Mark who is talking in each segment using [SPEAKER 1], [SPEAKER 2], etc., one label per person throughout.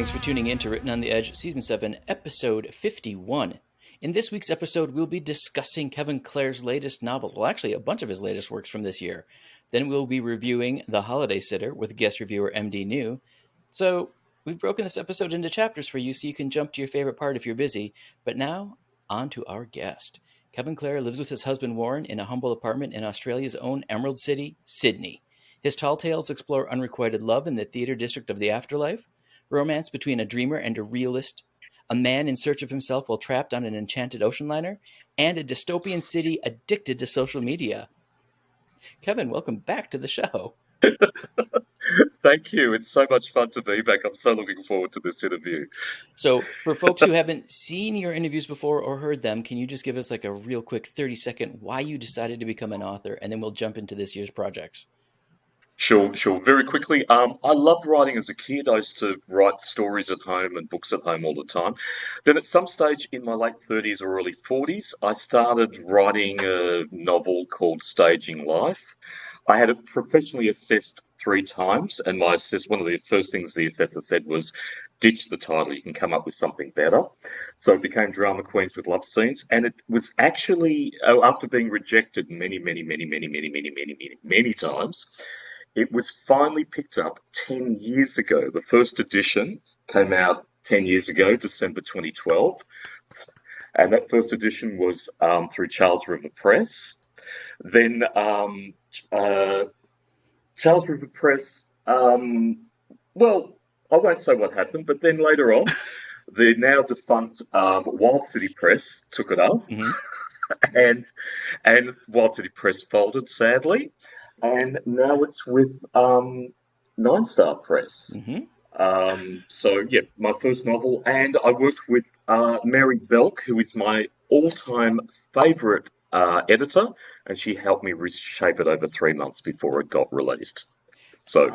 [SPEAKER 1] Thanks for tuning in to Written on the Edge, Season 7, Episode 51. In this week's episode, we'll be discussing Kevin Klehr's latest novels. Well, actually, a bunch of his latest works from this year. Then we'll be reviewing The Holiday Sitter with guest reviewer MD New. So, we've broken this episode into chapters for you so you can jump to your favorite part if you're busy. But now, on to our guest. Kevin Klehr lives with his husband Warren in a humble apartment in Australia's own Emerald City, Sydney. His tall tales explore unrequited love in the theatre district of the afterlife, romance between a dreamer and a realist, a man in search of himself while trapped on an enchanted ocean liner, and a dystopian city addicted to social media. Kevin, welcome back to the show.
[SPEAKER 2] Thank you. It's so much fun to be back. I'm so looking forward to this interview.
[SPEAKER 1] So for folks who haven't seen your interviews before or heard them, can you just give us like a real quick 30-second why you decided to become an author, and then we'll jump into this year's projects?
[SPEAKER 2] Sure. Very quickly, I loved writing as a kid. I used to write stories at home and books at home all the time. Then at some stage in my late 30s or early 40s, I started writing a novel called Staging Life. I had it professionally assessed 3 times, and one of the first things the assessor said was, ditch the title, you can come up with something better. So it became Drama Queens with Love Scenes, and it was actually, after being rejected many times, it was finally picked up 10 years ago. The first edition came out 10 years ago, December 2012. And that first edition was through Charles River Press. Then Charles River Press, well, I won't say what happened, but then later on, the now defunct Wild City Press took it up. Mm-hmm. and Wild City Press folded, sadly. And now it's with Nine Star Press. Mm-hmm. So, my first novel. And I worked with Mary Belk, who is my all-time favourite editor, and she helped me reshape it over 3 months before it got released. So,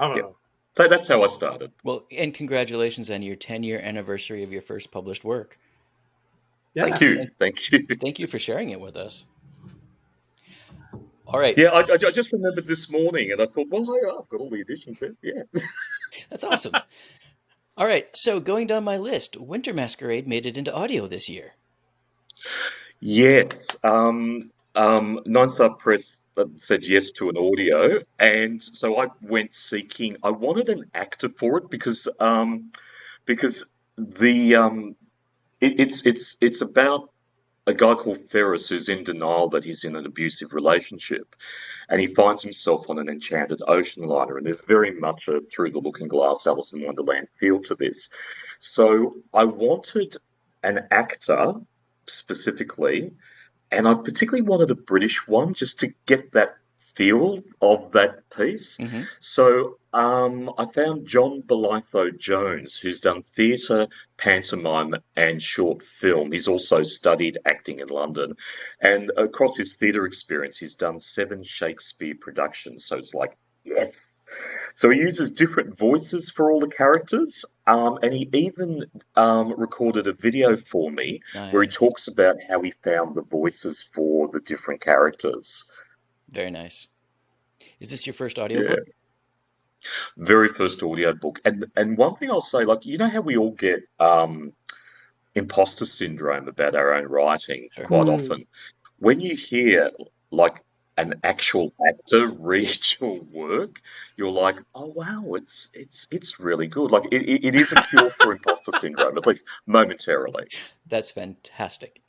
[SPEAKER 2] that's how I started.
[SPEAKER 1] Well, and congratulations on your 10-year anniversary of your first published work.
[SPEAKER 2] Yeah. Thank you.
[SPEAKER 1] Thank you for sharing it with us. All right.
[SPEAKER 2] Yeah, I just remembered this morning, and I thought, well, I've got all the editions here. Yeah.
[SPEAKER 1] That's awesome. All right, so going down my list, Winter Masquerade made it into audio this year.
[SPEAKER 2] Yes. Nine Star Press said yes to an audio, and so I went seeking. I wanted an actor for it because it's about a guy called Ferris who's in denial that he's in an abusive relationship, and he finds himself on an enchanted ocean liner, and there's very much a through the looking glass Alice in Wonderland feel to this. So I wanted an actor specifically, and I particularly wanted a British one just to get that feel of that piece. Mm-hmm. So I found John Belitho-Jones, who's done theatre, pantomime and short film. He's also studied acting in London. And across his theatre experience, he's done 7 Shakespeare productions. So it's like, yes. So he uses different voices for all the characters. And he even recorded a video for me where he talks about how he found the voices for the different characters.
[SPEAKER 1] Very nice. Is this your first audiobook?
[SPEAKER 2] Yeah. Very first audiobook. And one thing I'll say, like, you know how we all get imposter syndrome about our own writing quite often? When you hear, like, an actual actor read your work, you're like, oh, wow, it's really good. Like, it is a cure for imposter syndrome, at least momentarily.
[SPEAKER 1] That's fantastic.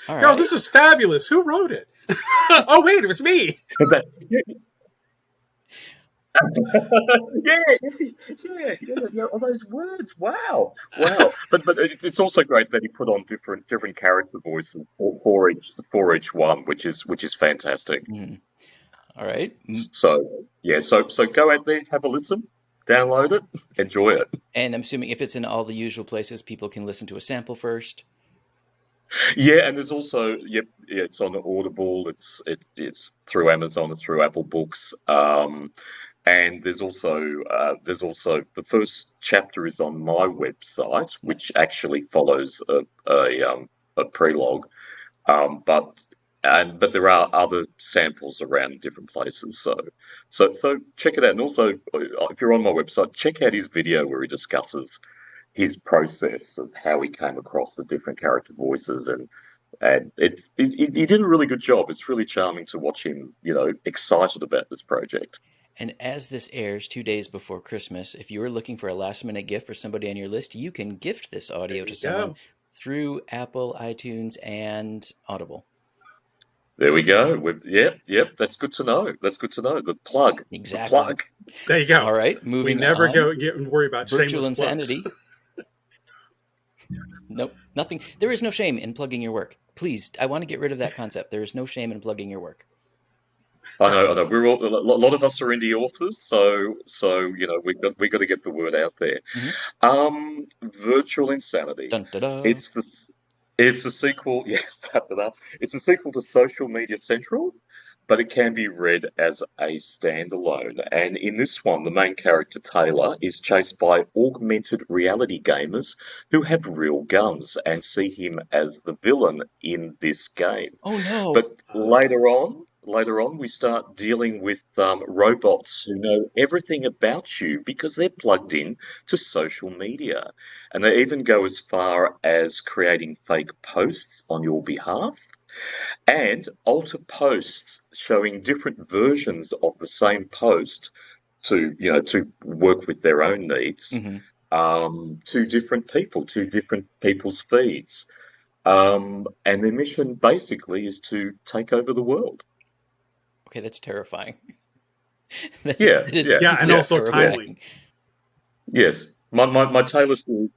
[SPEAKER 3] All right. No, this is fabulous. Who wrote it? Oh, wait, it was me.
[SPEAKER 2] Yeah. All those words. Wow. But it's also great that he put on different character voices for each one, which is fantastic.
[SPEAKER 1] Mm. All right.
[SPEAKER 2] So go out there, have a listen, download it, enjoy it.
[SPEAKER 1] And I'm assuming if it's in all the usual places, people can listen to a sample first.
[SPEAKER 2] Yeah, and there's also it's on Audible. It's through Amazon. It's through Apple Books. And there's also the first chapter is on my website, which actually follows a prelogue. But there are other samples around different places. So check it out. And also, if you're on my website, check out his video where he discusses his process of how he came across the different character voices, and he did a really good job. It's really charming to watch him, excited about this project.
[SPEAKER 1] And as this airs 2 days before Christmas, if you are looking for a last-minute gift for somebody on your list, you can gift this audio
[SPEAKER 3] There
[SPEAKER 1] to
[SPEAKER 3] you
[SPEAKER 1] someone
[SPEAKER 3] go.
[SPEAKER 1] through Apple, iTunes, and Audible.
[SPEAKER 2] There we go. Yep. That's good to know. That's good to know. The plug.
[SPEAKER 1] Exactly.
[SPEAKER 2] The plug.
[SPEAKER 3] There you go.
[SPEAKER 1] All right,
[SPEAKER 3] We
[SPEAKER 1] moving
[SPEAKER 3] never
[SPEAKER 1] on.
[SPEAKER 3] get worry about
[SPEAKER 1] Virtual
[SPEAKER 3] shameless plugs.
[SPEAKER 1] insanity. Nope, nothing. There is no shame in plugging your work. Please, I want to get rid of that concept. There is no shame in plugging your work.
[SPEAKER 2] I know. We're all, a lot of us are indie authors, so we got to get the word out there. Virtual Insanity.
[SPEAKER 1] Dun, da, da.
[SPEAKER 2] It's the sequel. Yes, it's a sequel to Social Media Central, but it can be read as a standalone. And in this one, the main character Taylor is chased by augmented reality gamers who have real guns and see him as the villain in this game.
[SPEAKER 1] Oh no!
[SPEAKER 2] But later on, we start dealing with robots who know everything about you because they're plugged in to social media, and they even go as far as creating fake posts on your behalf and alter posts showing different versions of the same post to work with their own needs to different people, to different people's feeds. And their mission basically is to take over the world.
[SPEAKER 1] Okay, that's terrifying.
[SPEAKER 2] Yeah,
[SPEAKER 1] It is
[SPEAKER 2] yeah,
[SPEAKER 3] Yeah, and
[SPEAKER 1] simply
[SPEAKER 3] also
[SPEAKER 1] terrifying.
[SPEAKER 3] timely.
[SPEAKER 2] yes. My Taylor series,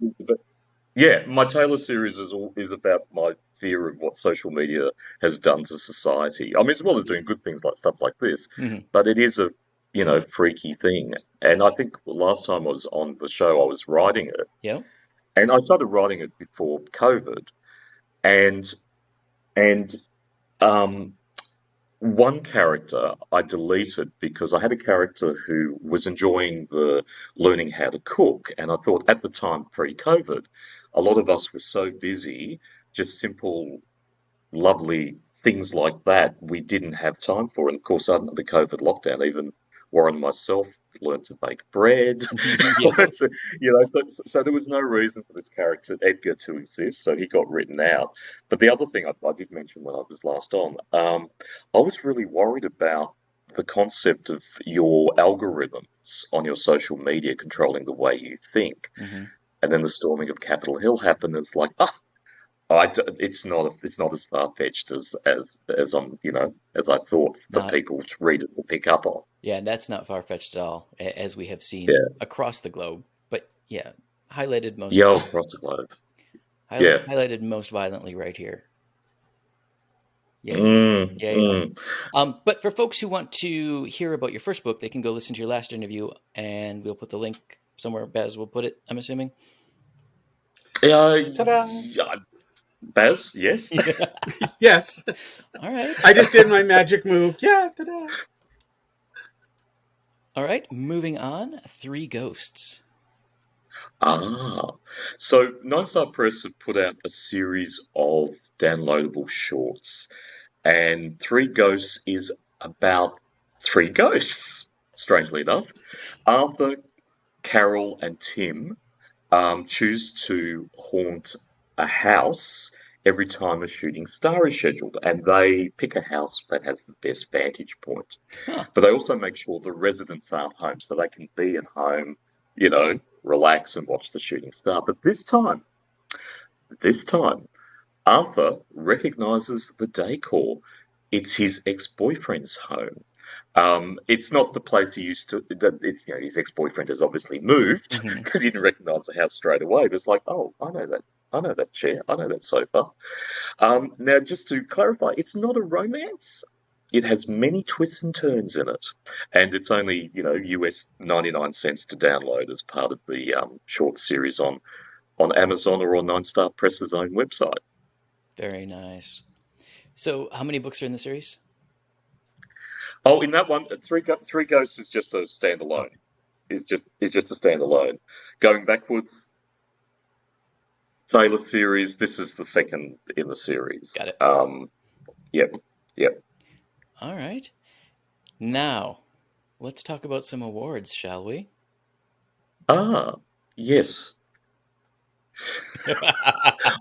[SPEAKER 2] my Taylor series is about my fear of what social media has done to society. I mean, as well as doing good things like stuff like this, but it is a freaky thing. And I think last time I was on the show, I was writing it,
[SPEAKER 1] Yep.
[SPEAKER 2] and I started writing it before COVID, and and um, one character I deleted because I had a character who was enjoying the learning how to cook, and I thought at the time pre-COVID, a lot of us were so busy, just simple, lovely things like that we didn't have time for. And of course, under the COVID lockdown, even Warren and myself learned to bake bread.
[SPEAKER 1] Yeah.
[SPEAKER 2] Learned to, so there was no reason for this character Edgar to exist, so he got written out. But the other thing I did mention when I was last on, I was really worried about the concept of your algorithms on your social media controlling the way you think. And then the storming of Capitol Hill happened. It's like, it's not as far fetched as as I thought for
[SPEAKER 1] Not-
[SPEAKER 2] people readers to pick up on.
[SPEAKER 1] Yeah, that's not far-fetched at all, as we have seen
[SPEAKER 2] Yeah.
[SPEAKER 1] across the globe. But yeah, highlighted most
[SPEAKER 2] Yeah, across the globe. Yeah.
[SPEAKER 1] highlighted most violently right here. Yeah.
[SPEAKER 2] Mm.
[SPEAKER 1] But for folks who want to hear about your first book, they can go listen to your last interview, and we'll put the link somewhere. Baz will put it, I'm assuming.
[SPEAKER 3] Ta-da!
[SPEAKER 2] Yeah, Baz, yes.
[SPEAKER 3] Yes.
[SPEAKER 1] All right.
[SPEAKER 3] I just did my magic move. Yeah, ta-da!
[SPEAKER 1] All right. Moving on. 3 Ghosts.
[SPEAKER 2] So Nine Star Press have put out a series of downloadable shorts, and Three Ghosts is about 3 ghosts, strangely enough. Arthur, Carol, and Tim choose to haunt a house every time a shooting star is scheduled, and they pick a house that has the best vantage point. But they also make sure the residents aren't home, so they can be at home, relax and watch the shooting star. But this time, Arthur recognizes the decor. It's his ex-boyfriend's home. It's not the place he used to. His ex-boyfriend has obviously moved because he didn't recognize the house straight away. But it's like, oh, I know that. I know that chair. I know that sofa. Now, just to clarify, it's not a romance. It has many twists and turns in it, and it's only US 99 cents to download as part of the short series on Amazon or on Nine Star Press's own website.
[SPEAKER 1] Very nice. So, how many books are in the series?
[SPEAKER 2] Oh, in that one, Three Ghosts is just a standalone. It's just a standalone. Going backwards, Taylor series. This is the second in the series.
[SPEAKER 1] Got it.
[SPEAKER 2] Yep.
[SPEAKER 1] All right. Now, let's talk about some awards, shall we?
[SPEAKER 2] Yes.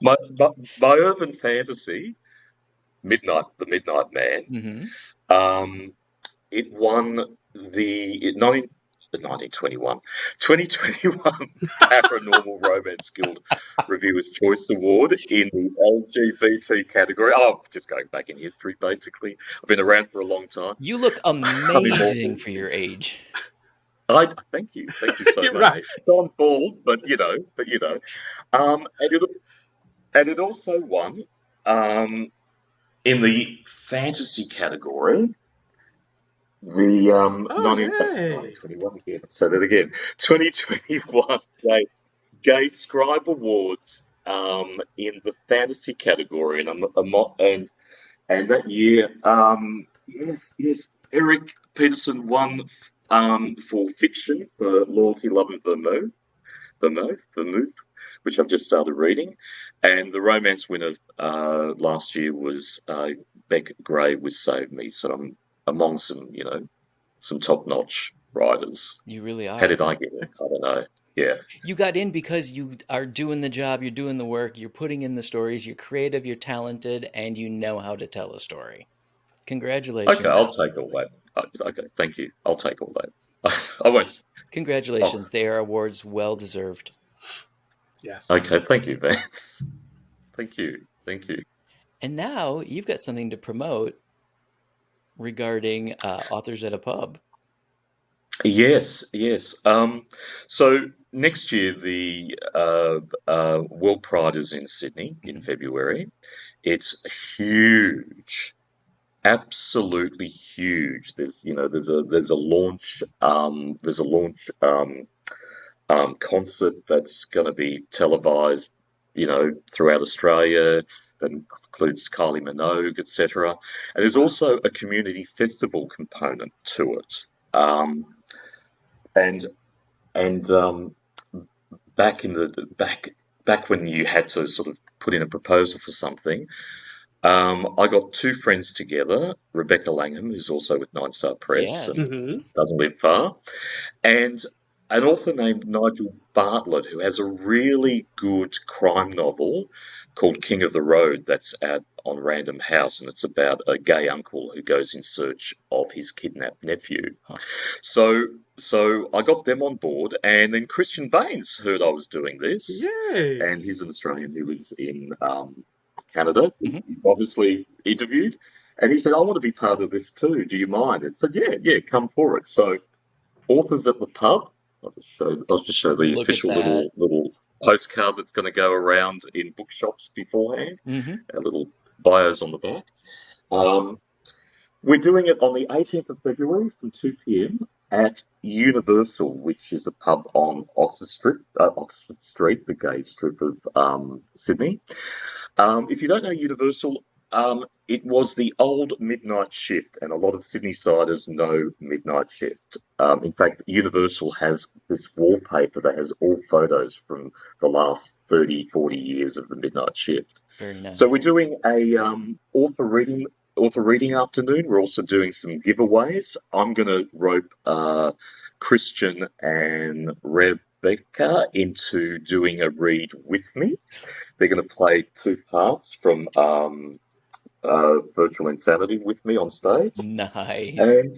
[SPEAKER 2] My urban fantasy, The Midnight Man.
[SPEAKER 1] Mm-hmm.
[SPEAKER 2] It won the 1921 2021 Paranormal Romance Guild Reviewer's Choice Award in the LGBT category. Oh, just going back in history, basically. I've been around for a long time.
[SPEAKER 1] You look
[SPEAKER 2] I'm
[SPEAKER 1] amazing
[SPEAKER 2] immortal.
[SPEAKER 1] for your age.
[SPEAKER 2] Thank you so
[SPEAKER 3] You're
[SPEAKER 2] much.
[SPEAKER 3] right.
[SPEAKER 2] So I'm bald, but and it also won in the fantasy category. The
[SPEAKER 3] Oh, hey.
[SPEAKER 2] 1921 again. Say that again. 2021 Gay Scribe Awards in the fantasy category, and that year, yes, Eric Peterson won for fiction for Loyalty, Love and Vermouth, which I've just started reading, and the romance winner last year was Beck Gray with Save Me. So I'm among some top-notch writers.
[SPEAKER 1] You really
[SPEAKER 2] How
[SPEAKER 1] are.
[SPEAKER 2] did I get it? I don't know. Yeah.
[SPEAKER 1] You got in because you are doing the job, you're doing the work, you're putting in the stories, you're creative, you're talented, and you know how to tell a story. Congratulations.
[SPEAKER 2] Okay, I'll take all that. Okay, thank you. I'll take all that. I won't.
[SPEAKER 1] Congratulations. They are awards well deserved.
[SPEAKER 3] Yes.
[SPEAKER 2] Okay, thank you, Vance. Thank you.
[SPEAKER 1] And now you've got something to promote regarding authors at a pub.
[SPEAKER 2] Yes. So next year the World Pride is in Sydney in February. It's huge, absolutely huge. There's a launch concert that's going to be televised, throughout Australia. That includes Kylie Minogue, etc. And there's also a community festival component to it. And back in back when you had to sort of put in a proposal for something, I got two friends together, Rebecca Langham, who's also with Nine Star Press
[SPEAKER 1] Yeah.
[SPEAKER 2] and doesn't live far, and an author named Nigel Bartlett, who has a really good crime novel called King of the Road that's out on Random House, and it's about a gay uncle who goes in search of his kidnapped nephew.
[SPEAKER 1] Huh.
[SPEAKER 2] So I got them on board, and then Christian Baines heard I was doing this,
[SPEAKER 3] Yay.
[SPEAKER 2] and he's an Australian who lives in Canada.
[SPEAKER 1] Mhm.
[SPEAKER 2] He obviously interviewed, and he said, "I want to be part of this too. Do you mind?" And said, "Yeah, come for it." So, authors at the pub. I'll just show the
[SPEAKER 1] Look at
[SPEAKER 2] official
[SPEAKER 1] that.
[SPEAKER 2] little postcard that's going to go around in bookshops beforehand.
[SPEAKER 1] Mhm.
[SPEAKER 2] Our little bios on the back. We're doing it on the 18th of February from 2 p.m. at Universal, which is a pub on Oxford Street, the gay strip of Sydney. If you don't know Universal, it was the old Midnight Shift, and a lot of Sydney-siders know Midnight Shift. In fact, Universal has this wallpaper that has all photos from the last 30, 40 years of the Midnight Shift.
[SPEAKER 1] Very nice.
[SPEAKER 2] So we're doing a author reading afternoon. We're also doing some giveaways. I'm going to rope Christian and Rebecca into doing a read with me. They're going to play two parts from Virtual Insanity with me on stage.
[SPEAKER 1] Nice.
[SPEAKER 2] And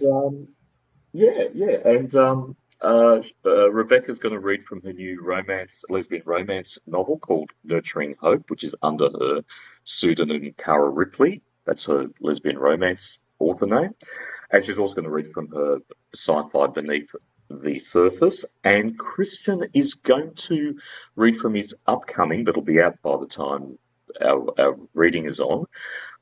[SPEAKER 2] Rebecca's going to read from her new lesbian romance novel called Nurturing Hope, which is under her pseudonym Cara Ripley. That's her lesbian romance author name. And she's also going to read from her sci-fi Beneath the Surface. And Christian is going to read from his upcoming, that'll be out by the time our reading is on,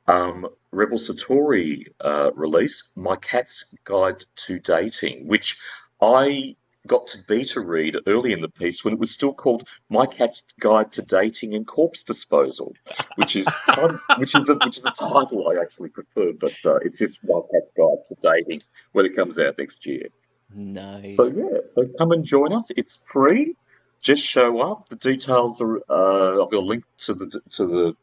[SPEAKER 2] Rebel Satori release, My Cat's Guide to Dating, which I got to beta read early in the piece when it was still called My Cat's Guide to Dating and Corpse Disposal, which is a title I actually prefer, but it's just My Cat's Guide to Dating when it comes out next year.
[SPEAKER 1] Nice.
[SPEAKER 2] So come and join us. It's free. Just show up. The details are. I've got a link to the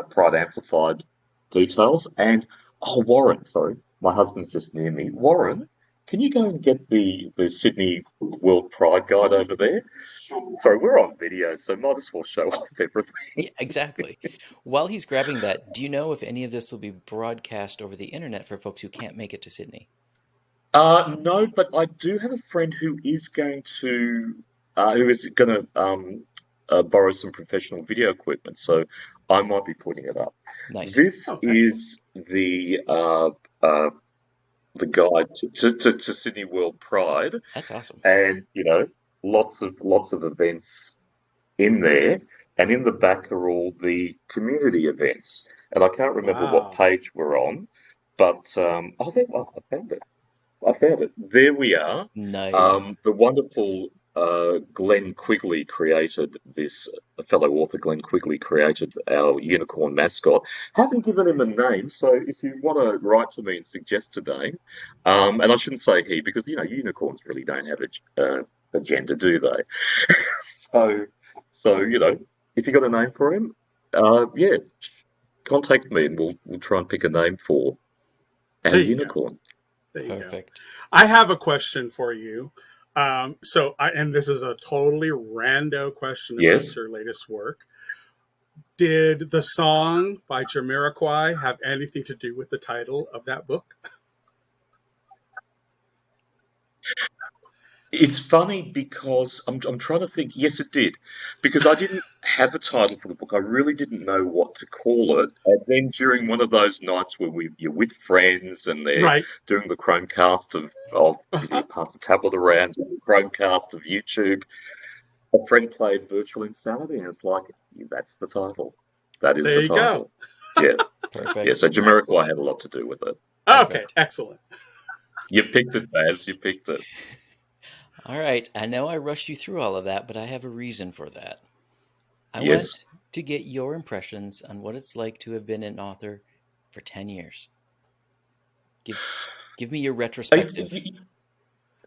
[SPEAKER 2] Pride Amplified details. And Warren, sorry, my husband's just near me. Warren, can you go and get the Sydney World Pride guide over there? Sorry, we're on video, so might as well show off everything.
[SPEAKER 1] Yeah, exactly. While he's grabbing that, do you know if any of this will be broadcast over the internet for folks who can't make it to Sydney?
[SPEAKER 2] No, but I do have a friend who is going to borrow some professional video equipment, so I might be putting it up.
[SPEAKER 1] Nice.
[SPEAKER 2] This
[SPEAKER 3] Oh, excellent.
[SPEAKER 2] is uh, the guide to Sydney World Pride,
[SPEAKER 1] That's awesome.
[SPEAKER 2] and lots of events in there, and in the back are all the community events. And I can't remember what
[SPEAKER 3] Wow.
[SPEAKER 2] page we're on, but I found it. I found it. There we are.
[SPEAKER 1] Nice.
[SPEAKER 2] The wonderful Glenn Quigley created this. A fellow author, Glenn Quigley, created our unicorn mascot. Haven't given him a name, so if you want to write to me and suggest a name, and I shouldn't say he because unicorns really don't have a gender, do they? So, so if you got a name for him, yeah, contact me and we'll try and pick a name for our
[SPEAKER 3] There you go.
[SPEAKER 2] unicorn.
[SPEAKER 3] There you go.
[SPEAKER 1] Perfect.
[SPEAKER 3] I have a question for you. And this is a totally rando question about
[SPEAKER 2] Yes.
[SPEAKER 3] your latest work. Did the song by Jamiroquai have anything to do with the title of that book?
[SPEAKER 2] It's funny because I'm trying to think. Yes, it did, because I didn't have a title for the book. I really didn't know what to call it. And then during one of those nights where you're with friends and they're
[SPEAKER 3] Right.
[SPEAKER 2] doing the Chromecast of you
[SPEAKER 3] Uh-huh.
[SPEAKER 2] pass the tablet around, doing the Chromecast of YouTube, a friend played Virtual Insanity, and it's like that's the title. That is
[SPEAKER 3] There
[SPEAKER 2] the
[SPEAKER 3] you go.
[SPEAKER 2] title. Yeah, yeah.
[SPEAKER 1] Perfect.
[SPEAKER 2] So Jamiroquai
[SPEAKER 3] Excellent.
[SPEAKER 2] had a lot to do with it.
[SPEAKER 3] Okay,
[SPEAKER 1] Perfect.
[SPEAKER 3] excellent.
[SPEAKER 2] You picked it, Baz. You picked it.
[SPEAKER 1] All right. I know I rushed you through all of that, but I have a reason for that. I
[SPEAKER 2] Yes.
[SPEAKER 1] want to get your impressions on what it's like to have been an author for 10 years. Give me your retrospective.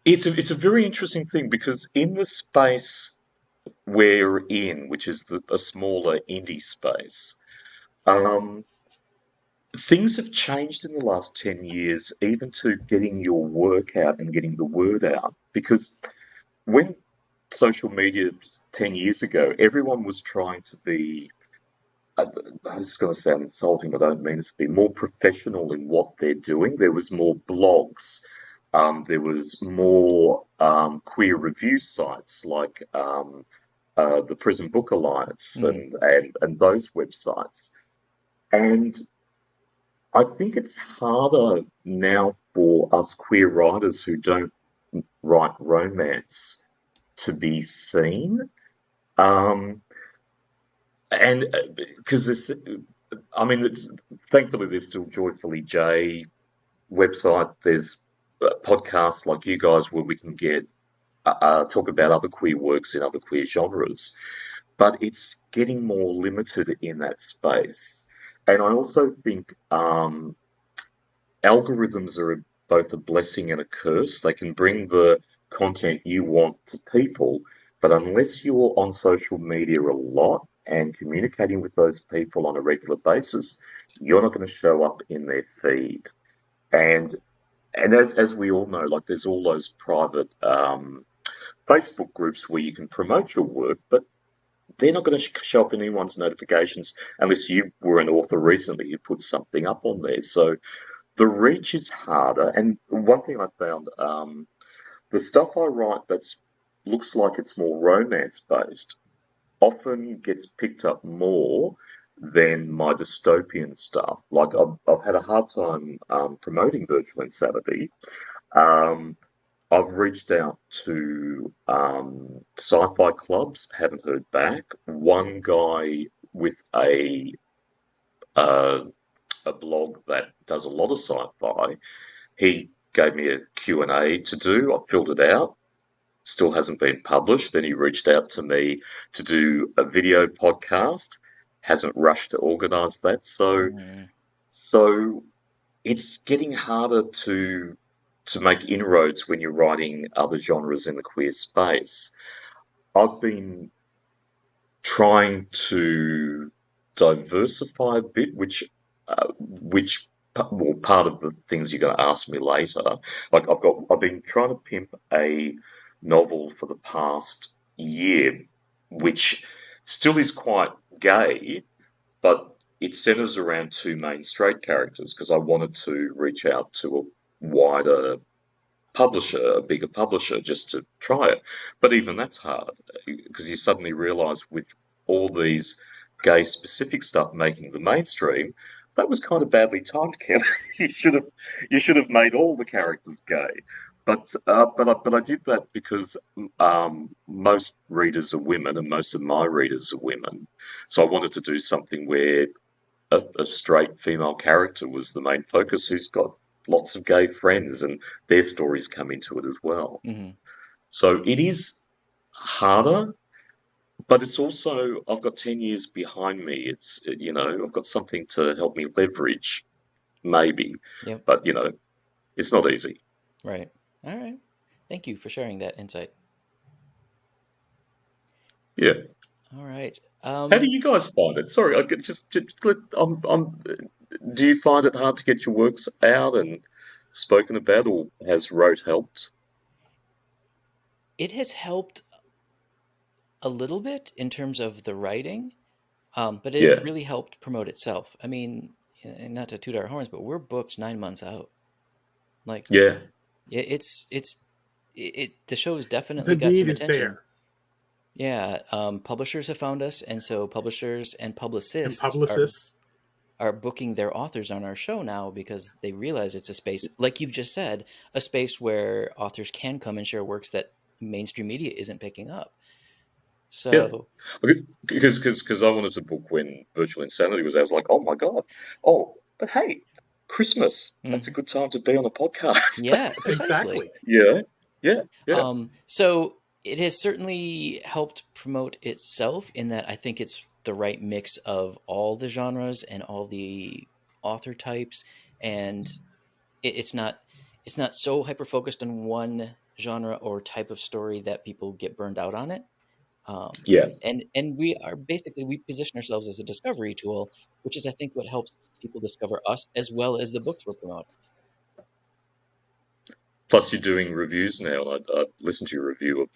[SPEAKER 2] It's a very interesting thing because in the space we're in, which is a smaller indie space, um, things have changed in the last 10 years, even to getting your work out and getting the word out. Because when social media 10 years ago, everyone was trying to be, this is going to sound insulting, but I don't mean it to be, more professional in what they're doing. There was more blogs. There was more queer review sites like the Prison Book Alliance
[SPEAKER 1] Hmm.
[SPEAKER 2] and those websites. And I think it's harder now for us queer writers who don't write romance to be seen. Um, and because this, I mean, thankfully there's still Joyfully J website. There's podcasts like you guys where we can get talk about other queer works in other queer genres, but it's getting more limited in that space. And I also think algorithms are both a blessing and a curse. They can bring the content you want to people, but unless you're on social media a lot and communicating with those people on a regular basis, you're not going to show up in their feed. And as we all know, like there's all those private Facebook groups where you can promote your work, but they're not going to show up in anyone's notifications unless you were an author recently who put something up on there. So the reach is harder. And one thing I found, the stuff I write that's looks like it's more romance based often gets picked up more than my dystopian stuff. Like I've had a hard time promoting Virtual Insanity. Um, I've reached out to sci-fi clubs, haven't heard back. One guy with uh, a blog that does a lot of sci-fi, he gave me a Q&A to do. I filled it out. Still hasn't been published. Then he reached out to me to do a video podcast. Hasn't rushed to organise that.
[SPEAKER 1] Mm.
[SPEAKER 2] So it's getting harder to make inroads when you're writing other genres in the queer space. I've been trying to diversify a bit, which well, part of the things you're going to ask me later. Like I've been trying to pimp a novel for the past year, which still is quite gay, but it centers around two main straight characters because I wanted to reach out to a wider publisher, a bigger publisher, just to try it. But even that's hard because you suddenly realize with all these gay specific stuff making the mainstream, that was kind of badly timed, Ken. You should have made all the characters gay. But I did that because most readers are women and most of my readers are women. So I wanted to do something where a straight female character was the main focus who's got lots of gay friends and their stories come into it as well.
[SPEAKER 1] Mm-hmm.
[SPEAKER 2] So it is harder, but it's also, I've got 10 years behind me. I've got something to help me leverage, maybe,
[SPEAKER 1] Yep.
[SPEAKER 2] but, it's not easy.
[SPEAKER 1] Right. All right. Thank you for sharing that insight.
[SPEAKER 2] Yeah.
[SPEAKER 1] All right.
[SPEAKER 2] How do you guys find it? Sorry, do you find it hard to get your works out and spoken about, or has Rote helped?
[SPEAKER 1] It has helped a little bit in terms of the writing, but it has
[SPEAKER 2] Yeah,
[SPEAKER 1] really helped promote itself. I mean, and not to toot our horns, but we're booked 9 months out. Like,
[SPEAKER 2] yeah,
[SPEAKER 1] the show's definitely
[SPEAKER 3] The
[SPEAKER 1] got some
[SPEAKER 3] need is
[SPEAKER 1] attention.
[SPEAKER 3] there.
[SPEAKER 1] Yeah, publishers have found us, and so publishers and
[SPEAKER 3] And
[SPEAKER 1] publicists
[SPEAKER 3] publicists.
[SPEAKER 1] are booking their authors on our show now because they realize it's a space, like you've just said, a space where authors can come and share works that mainstream media isn't picking up.
[SPEAKER 2] yeah.
[SPEAKER 1] So,
[SPEAKER 2] Because I wanted to book when Virtual Insanity was out. I was like, oh my God. Oh, but hey, Christmas. That's a
[SPEAKER 1] mhm.
[SPEAKER 2] good time to be on a podcast.
[SPEAKER 1] Yeah, precisely.
[SPEAKER 3] Exactly.
[SPEAKER 2] Yeah, yeah, yeah,
[SPEAKER 1] So it has certainly helped promote itself in that I think it's the right mix of all the genres and all the author types, and it's not so hyper focused on one genre or type of story that people get burned out on it.
[SPEAKER 2] yeah.
[SPEAKER 1] And we position ourselves as a discovery tool, which is I think what helps people discover us as well as the books we're promoting.
[SPEAKER 2] Plus, you're doing reviews now, and I listened to your review of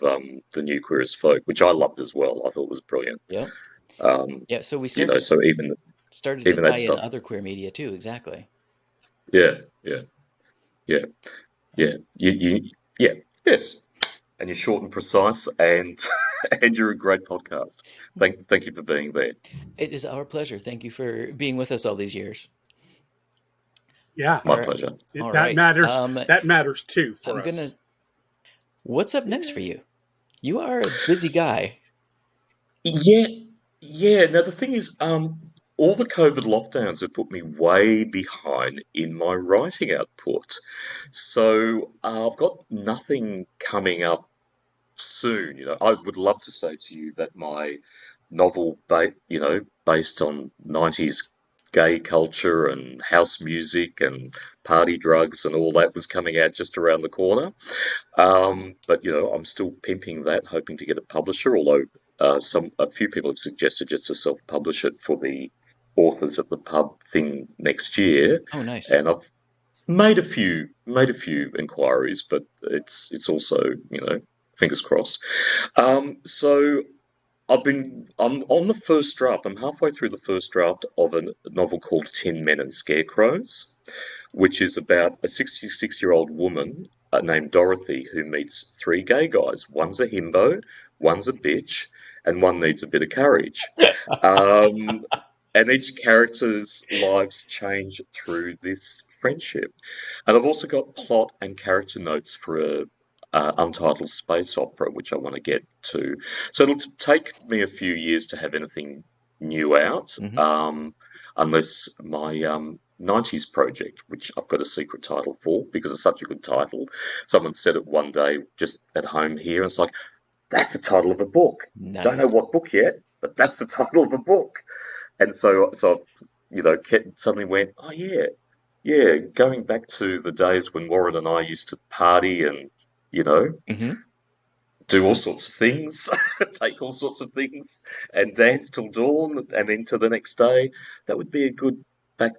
[SPEAKER 2] the new Queer as Folk, which I loved as well. I thought was brilliant.
[SPEAKER 1] Yep.
[SPEAKER 2] Um,
[SPEAKER 1] Yeah. So we started
[SPEAKER 2] so
[SPEAKER 1] to
[SPEAKER 2] even that
[SPEAKER 1] tie in
[SPEAKER 2] stuff.
[SPEAKER 1] other queer media too. Exactly.
[SPEAKER 2] Yeah, yeah, yeah, yeah. Yeah, yes. And you're short and precise, and and you're a great podcast. Thank you for being there.
[SPEAKER 1] It is our pleasure. Thank you for being with us all these years.
[SPEAKER 3] Yeah.
[SPEAKER 1] All
[SPEAKER 2] My
[SPEAKER 1] right.
[SPEAKER 2] pleasure.
[SPEAKER 1] All
[SPEAKER 3] That
[SPEAKER 1] right.
[SPEAKER 3] matters. That matters too for
[SPEAKER 1] I'm gonna.
[SPEAKER 3] us.
[SPEAKER 1] What's up next for you? You are a busy guy.
[SPEAKER 2] Yeah, yeah. Now the thing is, all the COVID lockdowns have put me way behind in my writing output. So I've got nothing coming up soon. I would love to say to you that my novel, based on 90s gay culture and house music and party drugs and all that was coming out just around the corner. But I'm still pimping that, hoping to get a publisher. Although a few people have suggested just to self-publish it for the authors at the pub thing next year,
[SPEAKER 1] Oh, nice.
[SPEAKER 2] and I've made a few inquiries, but it's also fingers crossed. So I'm on the first draft. I'm halfway through the first draft of a novel called Tin Men and Scarecrows, which is about a 66-year-old woman named Dorothy who meets three gay guys. One's a himbo, one's a bitch, and one needs a bit of courage. Um, and each character's lives change through this friendship. And I've also got plot and character notes for a untitled space opera, which I want to get to. So it'll take me a few years to have anything new out,
[SPEAKER 1] Hmm.
[SPEAKER 2] unless my 90s project, which I've got a secret title for because it's such a good title. Someone said it one day just at home here, and it's like, that's the title of a book. Don't know
[SPEAKER 1] Nice.
[SPEAKER 2] what book yet, but that's the title of a book. And so suddenly went, oh yeah, yeah, going back to the days when Warren and I used to party and, you know,
[SPEAKER 1] Hmm.
[SPEAKER 2] do all sorts of things, take all sorts of things and dance till dawn and into the next day. That would be a good back,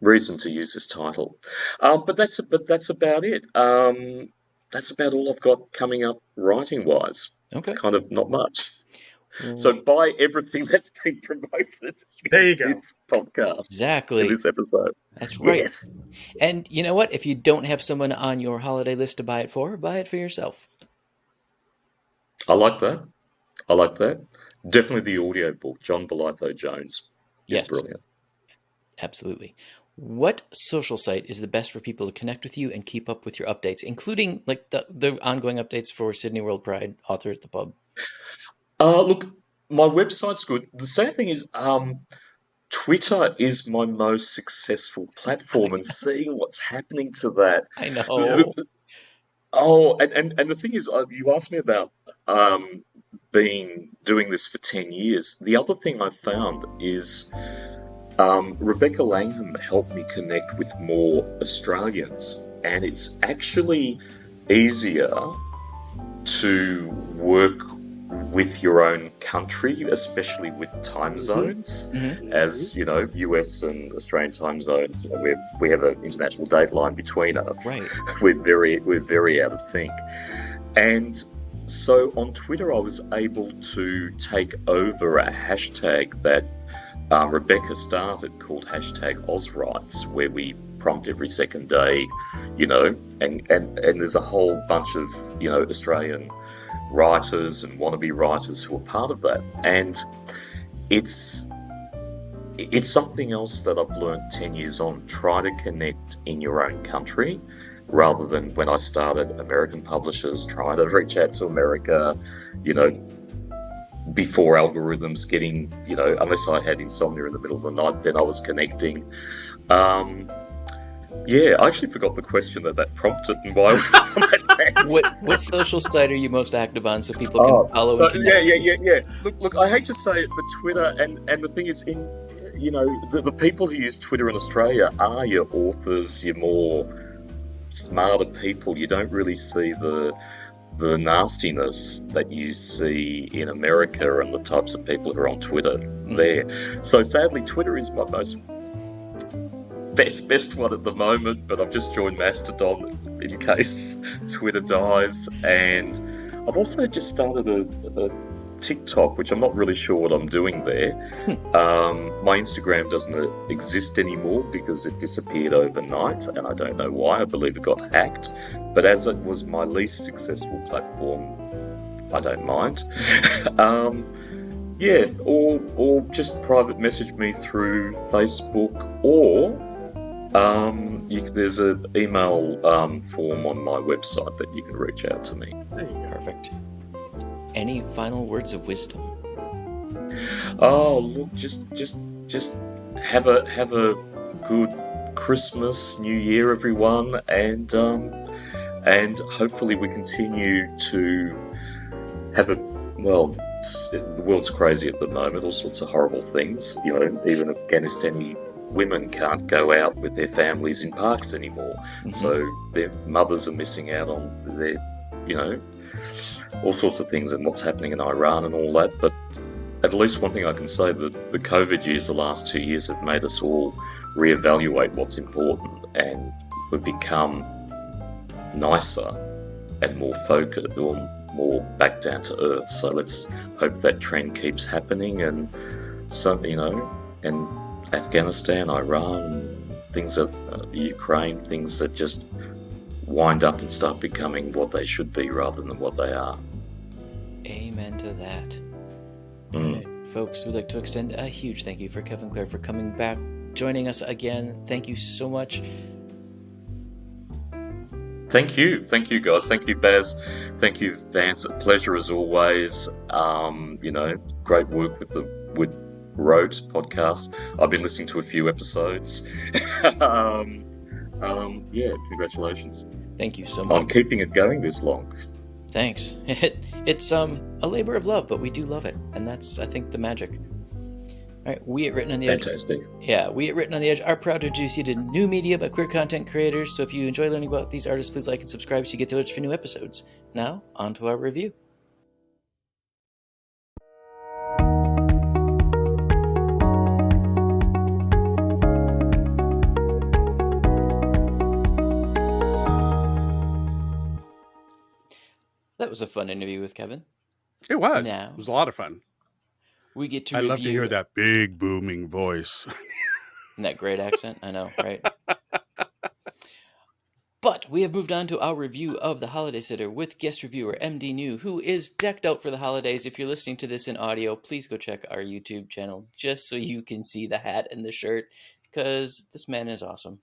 [SPEAKER 2] reason to use this title. But that's about it. That's about all I've got coming up writing wise.
[SPEAKER 1] Okay.
[SPEAKER 2] Kind of not much. So buy everything that's been promoted
[SPEAKER 3] There you
[SPEAKER 2] in
[SPEAKER 3] go.
[SPEAKER 2] this podcast,
[SPEAKER 1] Exactly.
[SPEAKER 2] in this episode.
[SPEAKER 1] That's right.
[SPEAKER 2] Yes.
[SPEAKER 1] And you know what? If you don't have someone on your holiday list to buy it for yourself.
[SPEAKER 2] I like that. I like that. Definitely the audiobook. John Bolitho Jones is
[SPEAKER 1] Yes.
[SPEAKER 2] brilliant.
[SPEAKER 1] Absolutely. What social site is the best for people to connect with you and keep up with your updates, including like the ongoing updates for Sydney World Pride, Author at the Pub?
[SPEAKER 2] Look, my website's good. The sad thing is, Twitter is my most successful platform, and seeing what's happening to that.
[SPEAKER 1] I know.
[SPEAKER 2] Oh, and the thing is, you asked me about doing this for 10 years. The other thing I found is Rebecca Langham helped me connect with more Australians, and it's actually easier to work with your own country, especially with time zones, as you know, US and Australian time zones. You know, we have an international date line between us.
[SPEAKER 1] Right.
[SPEAKER 2] We're very out of sync, and so on Twitter, I was able to take over a hashtag that Rebecca started called #OzRights, where we prompt every second day, you know, and there's a whole bunch of, you know, Australian writers and wannabe writers who are part of that, and it's something else that I've learned 10 years on. Try to connect in your own country rather than when I started American publishers, try to reach out to America, you know, before algorithms getting, you know, unless I had insomnia in the middle of the night, then I was connecting. Yeah, I actually forgot the question that prompted and why I was on that tangent.
[SPEAKER 1] What social site are you most active on so people can follow and connect?
[SPEAKER 2] Yeah. Look, I hate to say it, but Twitter, and the thing is, you know, the people who use Twitter in Australia are your authors, your more smarter people. You don't really see the nastiness that you see in America and the types of people who are on Twitter there. So sadly, Twitter is my most best one at the moment, but I've just joined Mastodon in case Twitter dies, and I've also just started a TikTok, which I'm not really sure what I'm doing there. My Instagram doesn't exist anymore because it disappeared overnight, and I don't know why. I believe it got hacked, but as it was my least successful platform, I don't mind. Yeah, or just private message me through Facebook, or there's an email form on my website that you can reach out to me.
[SPEAKER 1] Perfect. Any final words of wisdom?
[SPEAKER 2] Oh, look, just have a good Christmas, New Year, everyone, and hopefully we continue to have the world's crazy at the moment, all sorts of horrible things. You know, even Afghanistani women can't go out with their families in parks anymore, so their mothers are missing out on their, you know, all sorts of things, and what's happening in Iran and all that. But at least one thing I can say, that the COVID years, the last 2 years, have made us all reevaluate what's important, and we've become nicer and more focused, or more back down to earth. So let's hope that trend keeps happening, and some, you know, and Afghanistan, Iran, things that Ukraine, things that just wind up and start becoming what they should be rather than what they are.
[SPEAKER 1] Amen to that. All right, folks, we'd like to extend a huge thank you for Kevin Klehr for coming back, joining us again. Thank you so much.
[SPEAKER 2] Thank you guys. Thank you, Baz. Thank you, Vance. A pleasure as always. You know, great work with Road podcast. I've been listening to a few episodes. Yeah, congratulations.
[SPEAKER 1] Thank you so much.
[SPEAKER 2] On keeping it going this long.
[SPEAKER 1] Thanks. It's a labor of love, but we do love it, and that's, I think, the magic. All right, we at Written on the Edge.
[SPEAKER 2] Fantastic.
[SPEAKER 1] Yeah, we at Written on the Edge are proud to introduce you to new media by queer content creators. So if you enjoy learning about these artists, please like and subscribe so you get alerts for new episodes. Now, on to our review. that was a fun interview with Kevin.
[SPEAKER 3] It was.
[SPEAKER 1] Now
[SPEAKER 3] It was a lot of fun.
[SPEAKER 1] we get to
[SPEAKER 3] I
[SPEAKER 1] review
[SPEAKER 3] love to hear that big booming voice.
[SPEAKER 1] in that great accent. I know, right? But we have moved on to our review of The Holiday Sitter with guest reviewer MD New, who is decked out for the holidays. If you're listening to this in audio, please go check our YouTube channel just so you can see the hat and the shirt, because this man is awesome.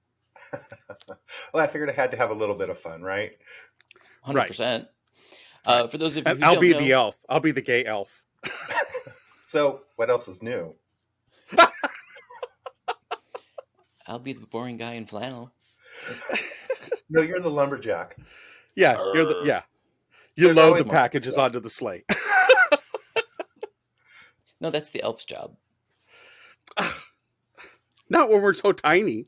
[SPEAKER 4] Well, I figured I had to have a little bit of fun, right?
[SPEAKER 1] 100%.
[SPEAKER 3] Right.
[SPEAKER 1] For those of you
[SPEAKER 3] And
[SPEAKER 1] who
[SPEAKER 3] I'll
[SPEAKER 1] don't
[SPEAKER 3] be
[SPEAKER 1] know,
[SPEAKER 3] the elf. I'll be the gay elf.
[SPEAKER 4] So, what else is new?
[SPEAKER 1] I'll be the boring guy in flannel.
[SPEAKER 4] No, you're the lumberjack.
[SPEAKER 3] Yeah,
[SPEAKER 1] Arr.
[SPEAKER 3] you
[SPEAKER 4] There's
[SPEAKER 3] load
[SPEAKER 4] always
[SPEAKER 3] the packages onto the sleigh.
[SPEAKER 1] No, that's the elf's job.
[SPEAKER 3] Not when we're so tiny.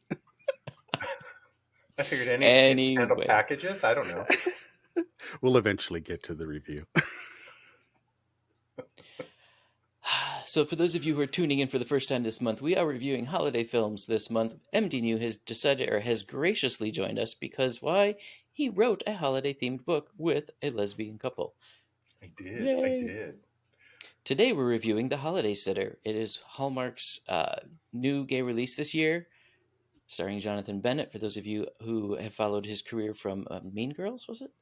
[SPEAKER 4] I figured any excuse to handle
[SPEAKER 1] Anyway.
[SPEAKER 4] packages. I don't know.
[SPEAKER 3] We'll eventually get to the review.
[SPEAKER 1] So for those of you who are tuning in for the first time this month, we are reviewing holiday films this month. MD New has decided, or has graciously joined us, because why? He wrote a holiday-themed book with a lesbian couple.
[SPEAKER 4] I did.
[SPEAKER 1] Yay.
[SPEAKER 4] I did.
[SPEAKER 1] Today we're reviewing The Holiday Sitter. It is Hallmark's new gay release this year, starring Jonathan Bennett. For those of you who have followed his career from Mean Girls, was it?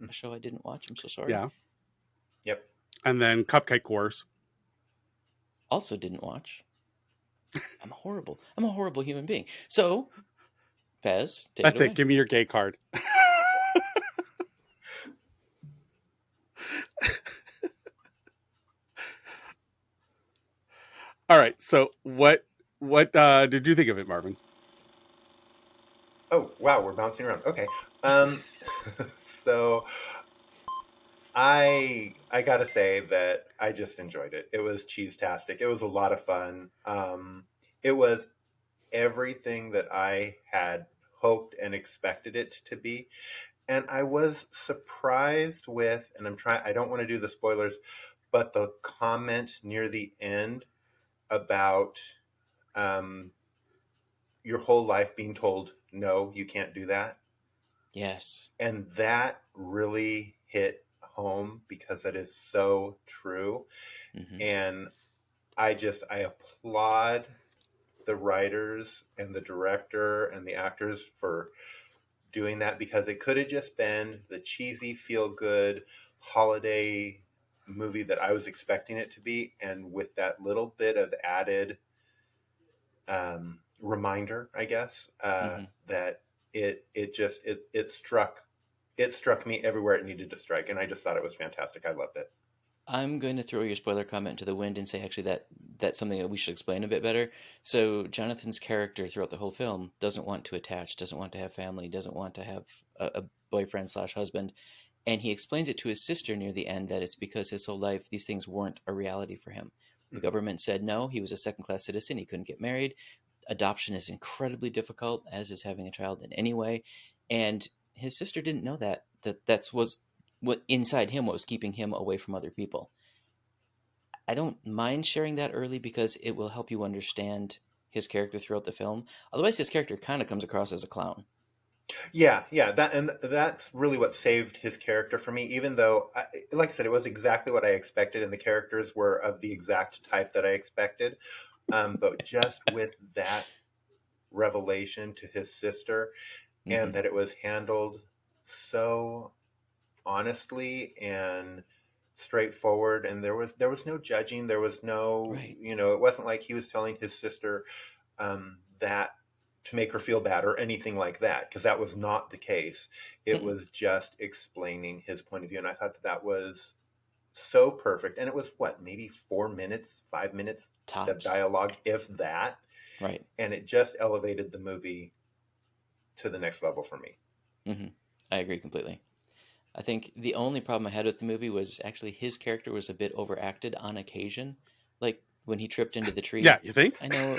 [SPEAKER 1] A show I didn't watch. I'm so sorry.
[SPEAKER 3] Yeah.
[SPEAKER 4] Yep.
[SPEAKER 3] And then Cupcake Wars.
[SPEAKER 1] Also didn't watch. I'm a horrible human being. So, Pez, take
[SPEAKER 3] That's
[SPEAKER 1] it away.
[SPEAKER 3] it. Give me your gay card. All right. So what did you think of it, Marvin?
[SPEAKER 4] Oh, wow, we're bouncing around. Okay. So I gotta say that I just enjoyed it. It was cheese-tastic. It was a lot of fun. It was everything that I had hoped and expected it to be. And I was surprised with, and I don't want to do the spoilers, but the comment near the end about your whole life being told, no, you can't do that.
[SPEAKER 1] Yes.
[SPEAKER 4] And that really hit home because that is so true.
[SPEAKER 1] Mm-hmm.
[SPEAKER 4] And I applaud the writers and the director and the actors for doing that, because it could have just been the cheesy, feel good holiday movie that I was expecting it to be. And with that little bit of added reminder, I guess, that it struck me everywhere it needed to strike, and I just thought it was fantastic. I loved it.
[SPEAKER 1] I'm going to throw your spoiler comment into the wind and say actually that's something that we should explain a bit better. So Jonathan's character throughout the whole film doesn't want to attach, doesn't want to have family, doesn't want to have a boyfriend / husband. And he explains it to his sister near the end that it's because his whole life these things weren't a reality for him. The government said no, he was a second-class citizen, he couldn't get married. Adoption is incredibly difficult, as is having a child in any way. And his sister didn't know that was what inside him, what was keeping him away from other people. I don't mind sharing that early because it will help you understand his character throughout the film. Otherwise, his character kind of comes across as a clown.
[SPEAKER 4] Yeah, that's really what saved his character for me. Even though, like I said, it was exactly what I expected, and the characters were of the exact type that I expected. But just with that revelation to his sister, and that it was handled so honestly and straightforward, and there was no judging, there was no
[SPEAKER 1] Right.
[SPEAKER 4] it wasn't like he was telling his sister that to make her feel bad or anything like that, because that was not the case. It was just explaining his point of view, and I thought that was so perfect. And it was maybe 4 minutes, 5 minutes
[SPEAKER 1] Tops.
[SPEAKER 4] of dialogue, if that.
[SPEAKER 1] Right.
[SPEAKER 4] And it just elevated the movie to the next level for me.
[SPEAKER 1] I agree completely. I think the only problem I had with the movie was actually his character was a bit overacted on occasion. Like when he tripped into the tree.
[SPEAKER 3] Yeah, you think?
[SPEAKER 1] I know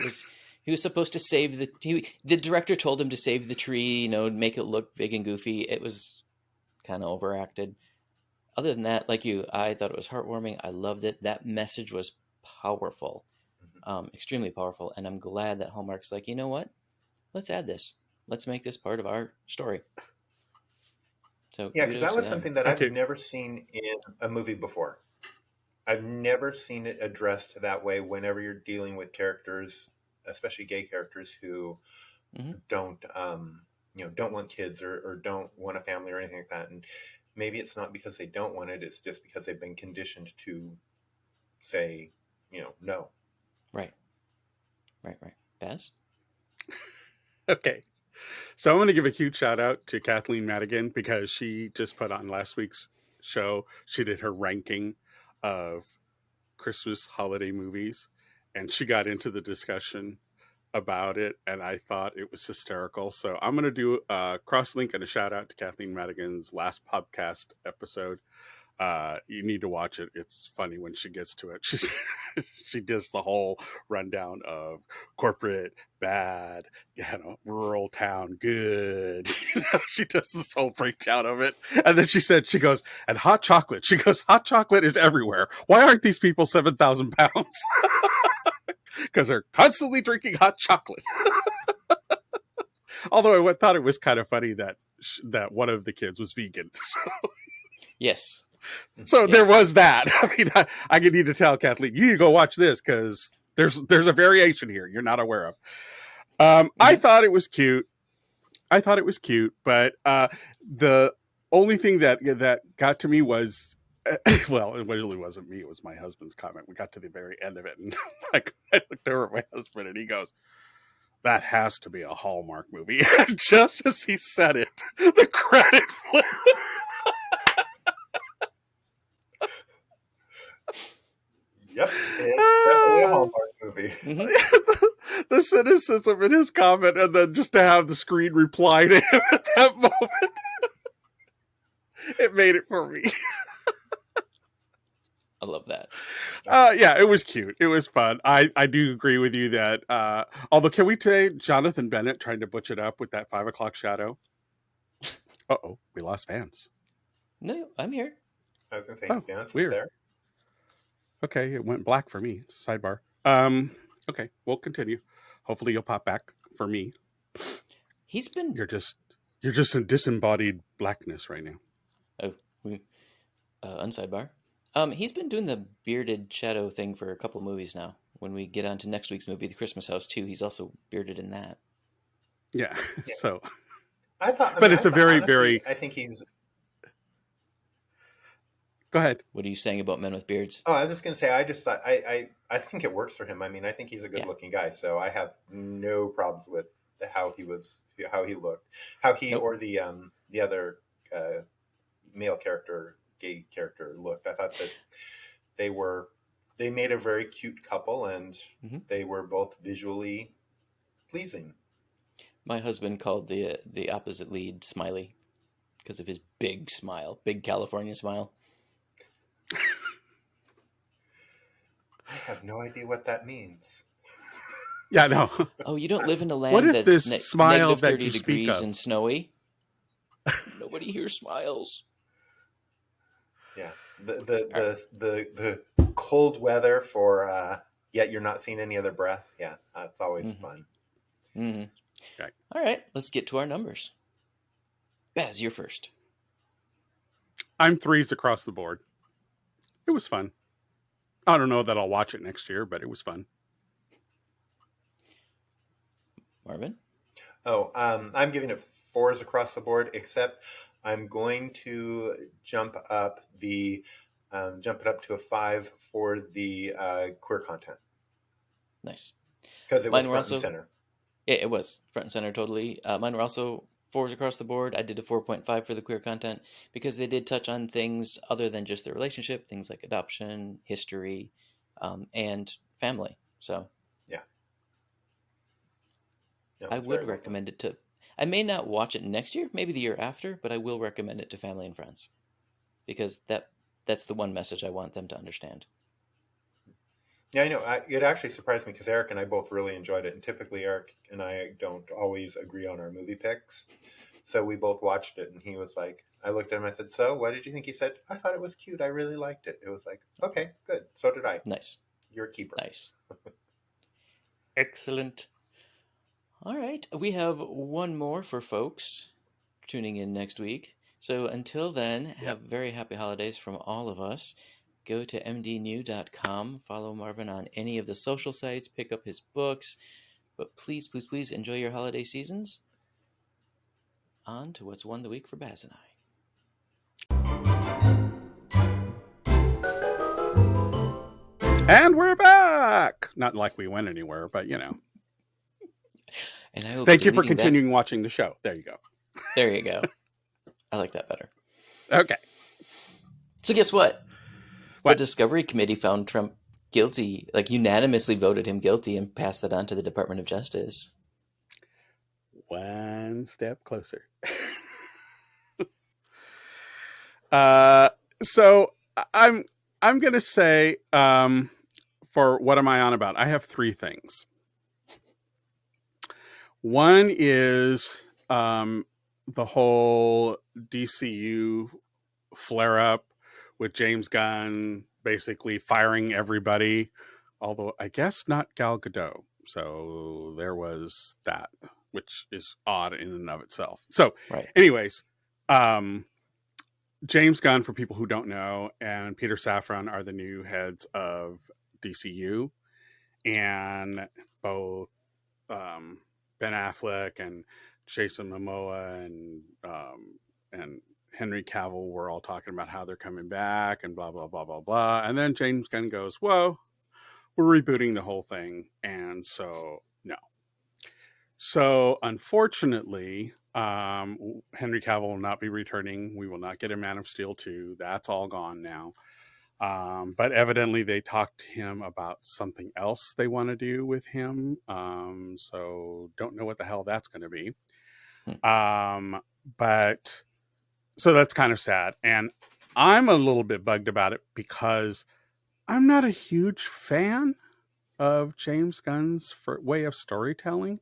[SPEAKER 1] he was supposed to save the director told him to save the tree, make it look big and goofy. It was kind of overacted. Other than that, like you, I thought it was heartwarming. I loved it. That message was powerful, extremely powerful. And I'm glad that Hallmark's like, you know what? Let's add this. Let's make this part of our story. So
[SPEAKER 4] Yeah, because
[SPEAKER 1] kudos
[SPEAKER 4] that
[SPEAKER 1] to
[SPEAKER 4] was
[SPEAKER 1] them.
[SPEAKER 4] something that I've
[SPEAKER 3] Okay.
[SPEAKER 4] never seen in a movie before. I've never seen it addressed that way whenever you're dealing with characters, especially gay characters who
[SPEAKER 1] Hmm.
[SPEAKER 4] don't, don't want kids or don't want a family or anything like that. And maybe it's not because they don't want it; it's just because they've been conditioned to say, no.
[SPEAKER 1] Right. Right. Baz?
[SPEAKER 3] Okay. So I'm going to give a huge shout out to Kathleen Madigan because she just put on last week's show. She did her ranking of Christmas holiday movies, and she got into the discussion about it, and I thought it was hysterical. So I'm going to do a cross link and a shout out to Kathleen Madigan's last podcast episode. You need to watch it. It's funny when she gets to it. She does the whole rundown of corporate bad, rural town good. She does this whole breakdown of it, and then she goes, and hot chocolate. She goes, hot chocolate is everywhere. Why aren't these people 7,000 pounds? Because they're constantly drinking hot chocolate. Although I thought it was kind of funny that one of the kids was vegan.
[SPEAKER 1] Yes.
[SPEAKER 3] So
[SPEAKER 1] Yes.
[SPEAKER 3] there was that. I mean, I need to tell Kathleen, you need to go watch this because there's a variation here you're not aware of. I thought it was cute. But the only thing that got to me was, well, it really wasn't me. It was my husband's comment. We got to the very end of it, and I looked over at my husband, and he goes, "That has to be a Hallmark movie." And just as he said it, the credit flipped.
[SPEAKER 4] Yep, it's definitely a Hallmark movie.
[SPEAKER 1] Mm-hmm.
[SPEAKER 3] The cynicism in his comment, and then just to have the screen reply to him at that moment, it made it for me.
[SPEAKER 1] I love that.
[SPEAKER 3] Yeah, it was cute. It was fun. I do agree with you that, although can we say Jonathan Bennett trying to butch it up with that 5 o'clock shadow? Uh-oh, we lost fans.
[SPEAKER 1] No, I'm here.
[SPEAKER 4] I was going to say,
[SPEAKER 3] Oh,
[SPEAKER 4] Vance is
[SPEAKER 3] weird.
[SPEAKER 4] there.
[SPEAKER 3] Okay, it went black for me. Sidebar. Okay, we'll continue. Hopefully you'll pop back for me.
[SPEAKER 1] He's been...
[SPEAKER 3] You're just in disembodied blackness right now.
[SPEAKER 1] Oh, unsidebar. He's been doing the bearded shadow thing for a couple movies now. When we get on to next week's movie, The Christmas House 2, he's also bearded in that.
[SPEAKER 3] Yeah. So
[SPEAKER 4] I thought,
[SPEAKER 3] but it's a very,
[SPEAKER 4] honestly,
[SPEAKER 3] very...
[SPEAKER 4] I think he's...
[SPEAKER 3] Go ahead.
[SPEAKER 1] What are you saying about men with beards?
[SPEAKER 4] Oh, I was just going to say, I just thought, I think it works for him. I mean, I think he's a good looking guy, so I have no problems with how he looked,
[SPEAKER 1] Nope.
[SPEAKER 4] or the other male character, gay character looked. I thought that they made a very cute couple, and they were both visually pleasing.
[SPEAKER 1] My husband called the opposite lead Smiley because of his big smile, big California smile.
[SPEAKER 4] I have no idea what that means.
[SPEAKER 3] Yeah, no.
[SPEAKER 1] Oh, you don't live in a land
[SPEAKER 3] What is
[SPEAKER 1] that's
[SPEAKER 3] this smile
[SPEAKER 1] negative
[SPEAKER 3] that
[SPEAKER 1] 30
[SPEAKER 3] you speak
[SPEAKER 1] degrees
[SPEAKER 3] of?
[SPEAKER 1] and snowy? Nobody here smiles.
[SPEAKER 4] Yeah, the cold weather for yet you're not seeing any other breath. Yeah, it's always fun.
[SPEAKER 1] Mm-hmm.
[SPEAKER 3] Okay.
[SPEAKER 1] All right, let's get to our numbers. Baz, you're first.
[SPEAKER 3] I'm 3s across the board. It was fun. I don't know that I'll watch it next year, but it was fun.
[SPEAKER 1] Marvin?
[SPEAKER 4] Oh, I'm giving it 4s across the board, except I'm going to jump it up to a 5 for the queer content.
[SPEAKER 1] Nice.
[SPEAKER 4] Because it was
[SPEAKER 1] Mine were
[SPEAKER 4] front and
[SPEAKER 1] also-
[SPEAKER 4] center.
[SPEAKER 1] Yeah, it was front and center totally. Mine were also 4s across the board. I did a 4.5 for the queer content because they did touch on things other than just the relationship, things like adoption, history, and family. So
[SPEAKER 4] Yeah. No,
[SPEAKER 1] I
[SPEAKER 4] it's
[SPEAKER 1] would
[SPEAKER 4] very well
[SPEAKER 1] recommend it to... I may not watch it next year, maybe the year after, but I will recommend it to family and friends because that's the one message I want them to understand.
[SPEAKER 4] Yeah, I know. It actually surprised me because Eric and I both really enjoyed it. And typically Eric and I don't always agree on our movie picks. So we both watched it and he was like, I looked at him and I said, so what did you think? He said, I thought it was cute. I really liked it. It was like, okay, good. So did I.
[SPEAKER 1] Nice.
[SPEAKER 4] You're a keeper.
[SPEAKER 1] Nice. Excellent. All right. We have one more for folks tuning in next week. So until then, have
[SPEAKER 3] Yep.
[SPEAKER 1] very happy holidays from all of us. Go to mdnew.com, follow Marvin on any of the social sites, pick up his books, but please, please, please enjoy your holiday seasons. On to what's won the week for Baz and I.
[SPEAKER 3] And we're back. Not like we went anywhere, but you know.
[SPEAKER 1] And I will
[SPEAKER 3] Thank
[SPEAKER 1] be
[SPEAKER 3] you for
[SPEAKER 1] deleting
[SPEAKER 3] continuing watching the show. There you go.
[SPEAKER 1] There you go. I like that better.
[SPEAKER 3] Okay.
[SPEAKER 1] So guess what?
[SPEAKER 3] What?
[SPEAKER 1] The Discovery Committee found Trump guilty, like unanimously voted him guilty and passed that on to the Department of Justice.
[SPEAKER 3] One step closer. So I'm gonna say, for what am I on about? I have three things. One is the whole DCU flare up with James Gunn basically firing everybody, although I guess not Gal Gadot. So there was that, which is odd in and of itself. So,
[SPEAKER 1] Right.
[SPEAKER 3] anyways, James Gunn, for people who don't know, and Peter Safran are the new heads of DCU, and both Ben Affleck and Jason Momoa and Henry Cavill were all talking about how they're coming back and blah blah blah blah blah. And then James Gunn goes, "Whoa, we're rebooting the whole thing," and so no. So unfortunately, Henry Cavill will not be returning. We will not get a Man of Steel 2. That's all gone now. But evidently they talked to him about something else they want to do with him. So don't know what the hell that's going to be. But so that's kind of sad. And I'm a little bit bugged about it because I'm not a huge fan of James Gunn's way of storytelling.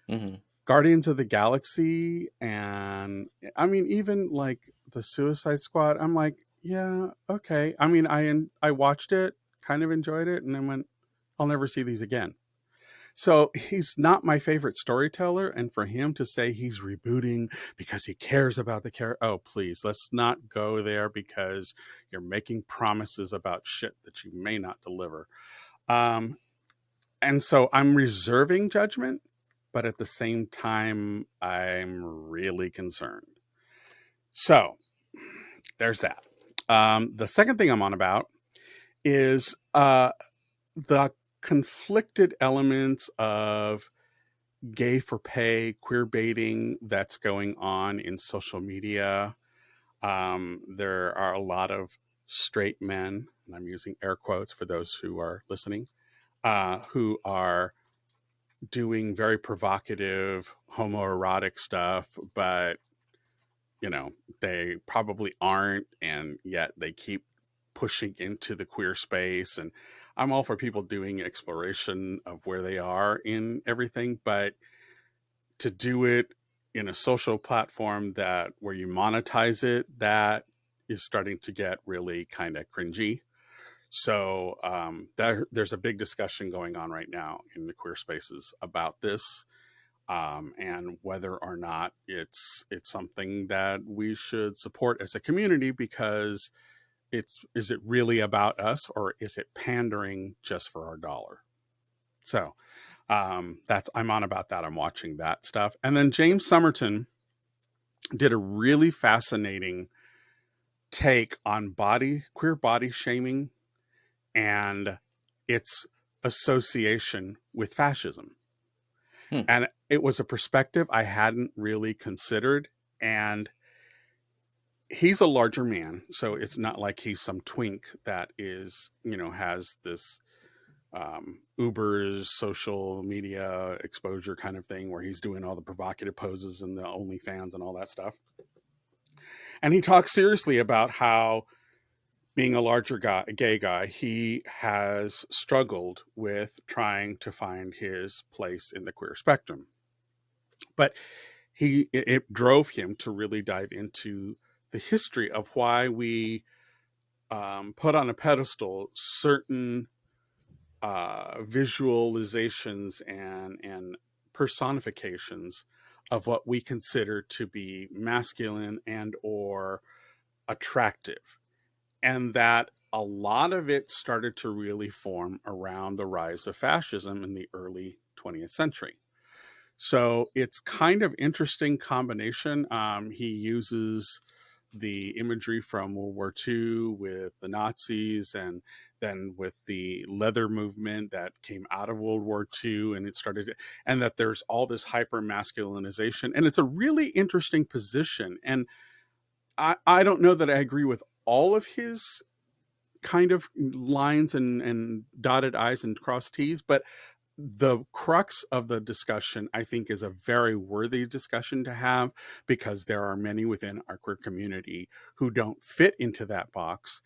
[SPEAKER 1] Mm-hmm.
[SPEAKER 3] Guardians of the Galaxy, and I mean, even like the Suicide Squad, I'm like, yeah, okay. I mean, I watched it, kind of enjoyed it, and then went, I'll never see these again. So he's not my favorite storyteller, and for him to say he's rebooting because he cares about the character, oh please, let's not go there because you're making promises about shit that you may not deliver. And so I'm reserving judgment, but at the same time, I'm really concerned. So there's that. The second thing I'm on about is the conflicted elements of gay for pay, queer baiting that's going on in social media. There are a lot of straight men, and I'm using air quotes for those who are listening, who are doing very provocative homoerotic stuff, but you know, they probably aren't, and yet they keep pushing into the queer space. And I'm all for people doing exploration of where they are in everything, but to do it in a social platform that where you monetize it, that is starting to get really kind of cringy. So there's a big discussion going on right now in the queer spaces about this, and whether or not it's something that we should support as a community, because is it really about us, or is it pandering just for our dollar? So that's I'm on about that. I'm watching that stuff, and then James Somerton did a really fascinating take on queer body shaming and its association with fascism. And it was a perspective I hadn't really considered. And he's a larger man, so it's not like he's some twink that is, you know, has this Uber's social media exposure kind of thing where he's doing all the provocative poses and the OnlyFans and all that stuff. And he talks seriously about how, being a larger gay guy, he has struggled with trying to find his place in the queer spectrum. But it drove him to really dive into the history of why we put on a pedestal certain visualizations and personifications of what we consider to be masculine and or attractive. And that a lot of it started to really form around the rise of fascism in the early 20th century. So it's kind of interesting combination. He uses the imagery from World War II with the Nazis, and then with the leather movement that came out of World War II, and it started, and that there's all this hyper masculinization, and it's a really interesting position. And I don't know that I agree with all of his kind of lines and dotted I's and crossed T's, but the crux of the discussion, I think, is a very worthy discussion to have, because there are many within our queer community who don't fit into that box.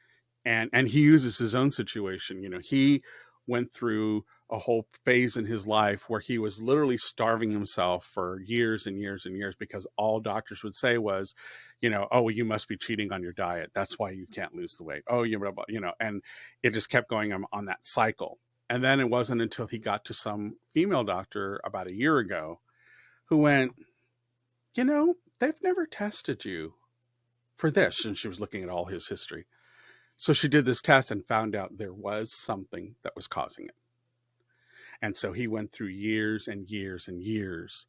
[SPEAKER 3] And he uses his own situation. You know, he went through a whole phase in his life where he was literally starving himself for years and years and years, because all doctors would say was, you know, oh, well, you must be cheating on your diet. That's why you can't lose the weight. Oh, you know, and it just kept going on that cycle. And then it wasn't until he got to some female doctor about a year ago who went, you know, they've never tested you for this. And she was looking at all his history. So she did this test and found out there was something that was causing it. And so he went through years and years and years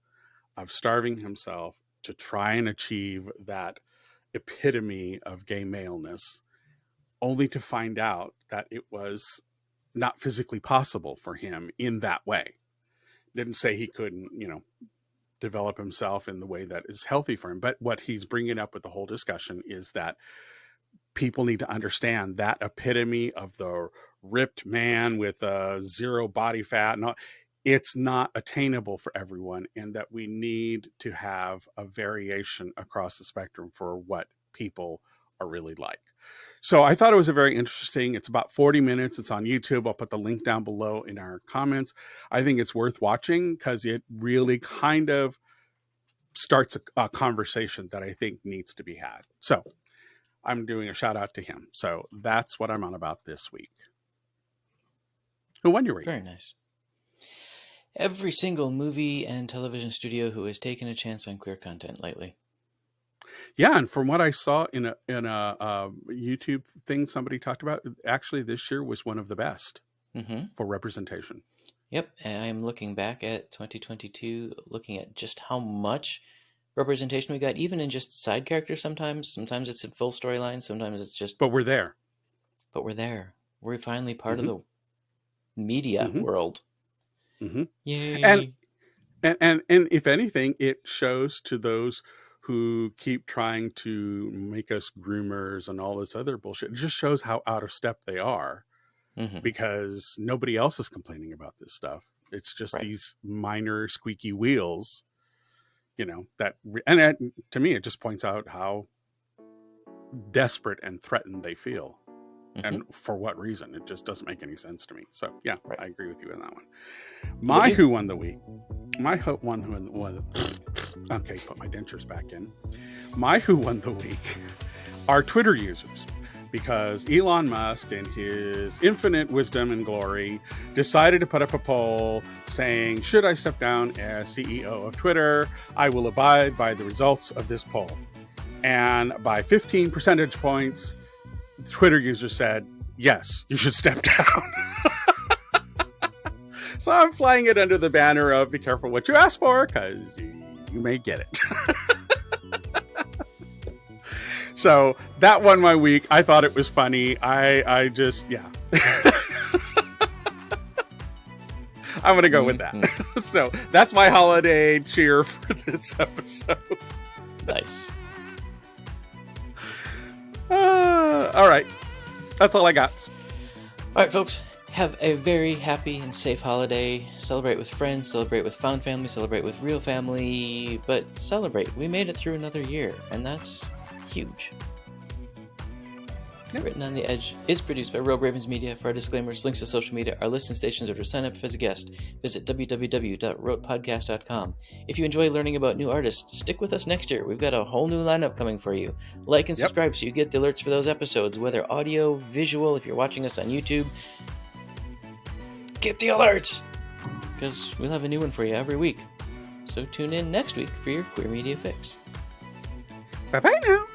[SPEAKER 3] of starving himself to try and achieve that epitome of gay maleness, only to find out that it was not physically possible for him in that way. Didn't say he couldn't, you know, develop himself in the way that is healthy for him. But what he's bringing up with the whole discussion is that people need to understand that epitome of the ripped man with zero body fat and all, it's not attainable for everyone, and that we need to have a variation across the spectrum for what people are really like. So I thought it was a very interesting, it's about 40 minutes. It's on YouTube. I'll put the link down below in our comments. I think it's worth watching because it really kind of starts a conversation that I think needs to be had. So I'm doing a shout out to him. So that's what I'm on about this week. Who won your week?
[SPEAKER 1] Very nice. Every single movie and television studio who has taken a chance on queer content lately.
[SPEAKER 3] Yeah, and from what I saw in a YouTube thing somebody talked about, actually this year was one of the best for representation.
[SPEAKER 1] Yep, and I'm looking back at 2022, looking at just how much representation we got, even in just side characters sometimes. Sometimes it's a full storyline, sometimes it's just...
[SPEAKER 3] But we're there.
[SPEAKER 1] But we're there. We're finally part of the media world. Yay!
[SPEAKER 3] And if anything, it shows to those who keep trying to make us groomers and all this other bullshit. It just shows how out of step they are, because nobody else is complaining about this stuff. It's just these minor squeaky wheels, you know, that, and to me, it just points out how desperate and threatened they feel. And for what reason? It just doesn't make any sense to me. So yeah, I agree with you on that one. My Who won the week. My Who won okay, put my dentures back in. My Who won the week are Twitter users, because Elon Musk, in his infinite wisdom and glory, decided to put up a poll saying, should I step down as CEO of Twitter? I will abide by the results of this poll. And by 15 percentage points, Twitter users said, yes, you should step down. So I'm flying it under the banner of be careful what you ask for, because you may get it. So that won my week. I thought it was funny. I just, yeah. I'm going to go with that. So that's my holiday cheer for this episode.
[SPEAKER 1] Nice.
[SPEAKER 3] All right. That's all I got.
[SPEAKER 1] All right, folks. Have a very happy and safe holiday. Celebrate with friends, celebrate with found family, celebrate with real family, but celebrate. We made it through another year, and that's huge. Written on the Edge is produced by Rogue Ravens Media. For our disclaimers, links to social media, our lists and stations, or to sign up as a guest, visit www.rotepodcast.com. If you enjoy learning about new artists, stick with us next year. We've got a whole new lineup coming for you. Like and subscribe so you get the alerts for those episodes, whether audio, visual, if you're watching us on YouTube. Get the alerts! Because we'll have a new one for you every week. So tune in next week for your Queer Media Fix.
[SPEAKER 3] Bye-bye now.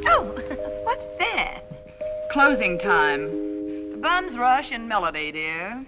[SPEAKER 5] Oh, what's that? Closing time. The bums rush in melody, dear.